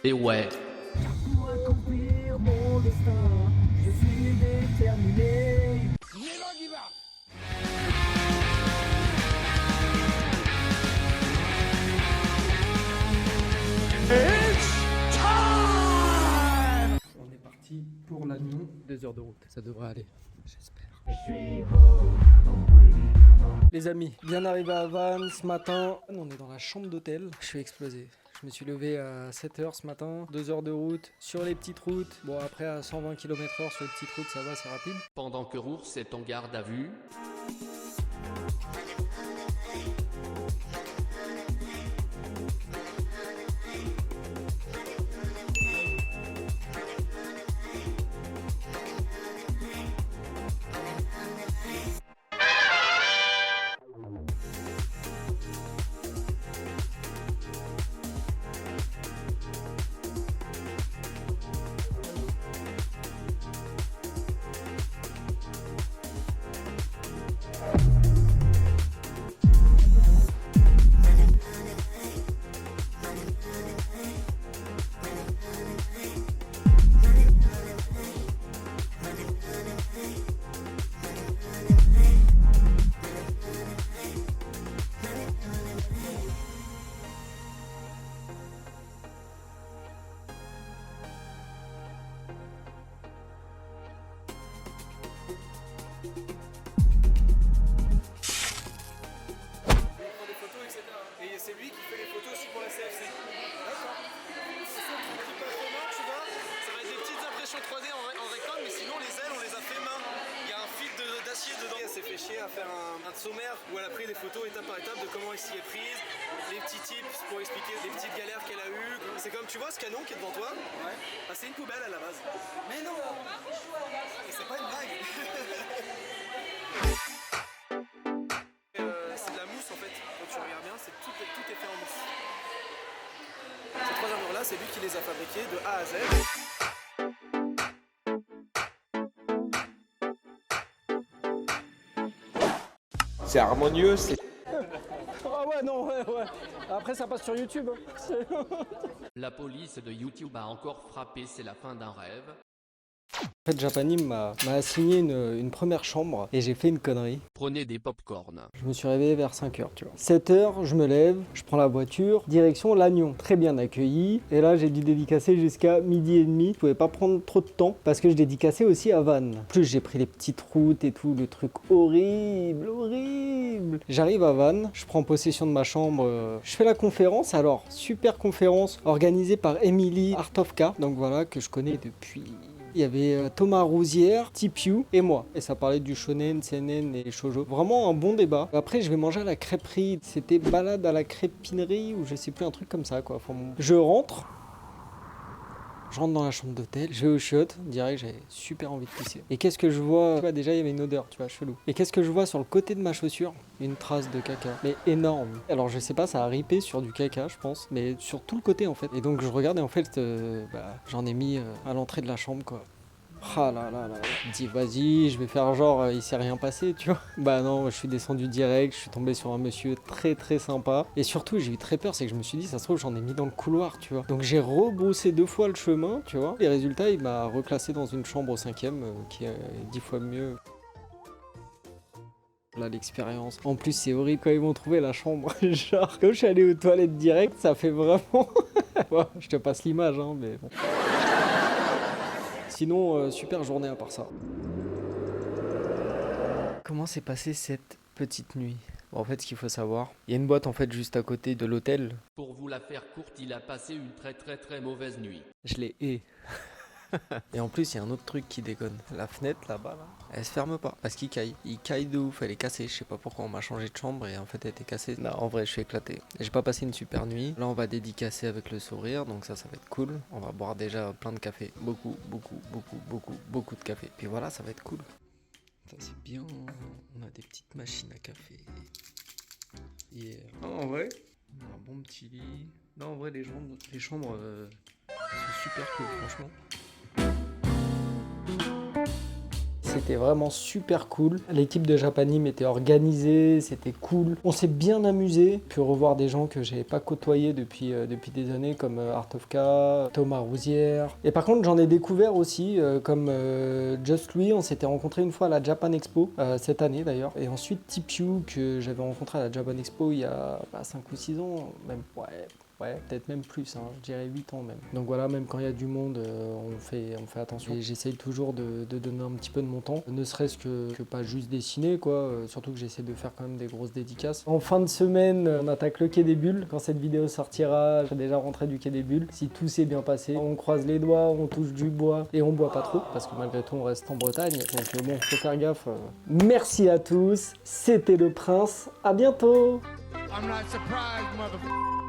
Et ouais. Pour accomplir mon destin, je suis déterminé. On est parti pour l'Agnon. 2 heures de route, ça devrait aller, j'espère. Les amis, bien arrivé à Vannes ce matin. On est dans la chambre d'hôtel. Je suis explosé. Je me suis levé à 7h ce matin, 2 heures de route sur les petites routes. Bon, après à 120 km/h sur les petites routes, ça va, c'est rapide. Pendant que Rours est en garde à vue. Et c'est lui qui fait les photos aussi pour la CFC. D'accord. C'est ça le truc qui passe main, tu vois. Ça va être des petites impressions 3D en rectangle, mais sinon les ailes on les a fait main. Il y a un fil d'acier dedans. Elle s'est fait chier à faire un sommaire où elle a pris des photos étape par étape de comment elle s'y est prise, les petits tips pour expliquer les petites galères qu'elle a eues. C'est comme tu vois ce canon qui est devant toi. Ouais. Ah, c'est une poubelle à la base. Mais non. Et c'est pas une blague. C'est de la mousse en fait, quand tu regardes bien, tout est fait en mousse. Ces 3 armures là, c'est lui qui les a fabriquées de A à Z. C'est harmonieux, c'est... Ah ouais, non, ouais. Après, ça passe sur YouTube. La police de YouTube a encore frappé, c'est la fin d'un rêve. En fait, Japanim m'a assigné une première chambre et j'ai fait une connerie. Prenez des pop-corn. Je me suis réveillé vers 5h, tu vois. 7h, je me lève, je prends la voiture, direction Lannion. Très bien accueilli. Et là, j'ai dû dédicacer jusqu'à 12h30. Je pouvais pas prendre trop de temps parce que je dédicaçais aussi à Vannes. En plus, j'ai pris les petites routes et tout, le truc horrible. J'arrive à Vannes, je prends possession de ma chambre. Je fais la conférence. Alors, super conférence organisée par Emily Artovka. Donc voilà, que je connais depuis... Il y avait Thomas Rousière, Tipiu et moi. Et ça parlait du shonen, seinen et shoujo. Vraiment un bon débat. Après, je vais manger à la crêperie. C'était balade à la crêpinerie ou je sais plus, un truc comme ça, quoi. Enfin, bon. Je rentre dans la chambre d'hôtel, je vais aux chiottes, direct j'avais super envie de pisser. Et qu'est-ce que je vois? Tu vois, déjà il y avait une odeur, tu vois, chelou. Et qu'est-ce que je vois sur le côté de ma chaussure? Une trace de caca, mais énorme. Alors je sais pas, ça a ripé sur du caca je pense, mais sur tout le côté en fait. Et donc je regarde et en fait, j'en ai mis à l'entrée de la chambre quoi. Ah là là là, je me dis vas-y, je vais faire genre il s'est rien passé, tu vois. Bah non, je suis descendu direct, je suis tombé sur un monsieur très très sympa. Et surtout, j'ai eu très peur, c'est que je me suis dit, ça se trouve, j'en ai mis dans le couloir, tu vois. Donc j'ai rebroussé 2 fois le chemin, tu vois. Et résultat, il m'a reclassé dans une chambre au 5e, qui est 10 fois mieux. Là, l'expérience. En plus, c'est horrible quand ils m'ont trouvé la chambre. Genre, comme je suis allé aux toilettes direct, ça fait vraiment... Bon, je te passe l'image, hein, mais bon. Sinon, super journée à part ça. Comment s'est passée cette petite nuit? Bon, en fait, ce qu'il faut savoir, il y a une boîte en fait juste à côté de l'hôtel. Pour vous la faire courte, il a passé une très mauvaise nuit. Je l'ai hais. Et en plus, il y a un autre truc qui déconne. La fenêtre là-bas, là, elle se ferme pas parce qu'il caille. Il caille de ouf, elle est cassée. Je sais pas pourquoi on m'a changé de chambre et en fait elle était cassée. Non, en vrai, je suis éclaté. J'ai pas passé une super nuit. Là, on va dédicacer avec le sourire, donc ça va être cool. On va boire déjà plein de café. Beaucoup de café. Puis voilà, ça va être cool. Ça, c'est bien. On a des petites machines à café. Hier. Non, en vrai, on a un bon petit lit. Non, en vrai, les chambres sont super cool, franchement. C'était vraiment super cool. L'équipe de Japanim était organisée, c'était cool. On s'est bien amusé. Puis revoir des gens que j'avais pas côtoyés depuis des années comme Art of K, Thomas Rousière. Et par contre, j'en ai découvert aussi comme Just Louis. On s'était rencontrés une fois à la Japan Expo, cette année d'ailleurs. Et ensuite Tipiu que j'avais rencontré à la Japan Expo il y a 5 ou 6 ans, même ouais, peut-être même plus, hein, je dirais 8 ans même. Donc voilà, même quand il y a du monde, on fait attention. Et j'essaye toujours de donner un petit peu de mon temps, ne serait-ce que pas juste dessiner, quoi. Surtout que j'essaie de faire quand même des grosses dédicaces. En fin de semaine, on attaque le Quai des Bulles. Quand cette vidéo sortira, je serai déjà rentré du Quai des Bulles. Si tout s'est bien passé, on croise les doigts, on touche du bois et on boit pas trop, parce que malgré tout, on reste en Bretagne. Donc bon, faut faire gaffe. Merci à tous, c'était le Prince, à bientôt. I'm not surprised, mother.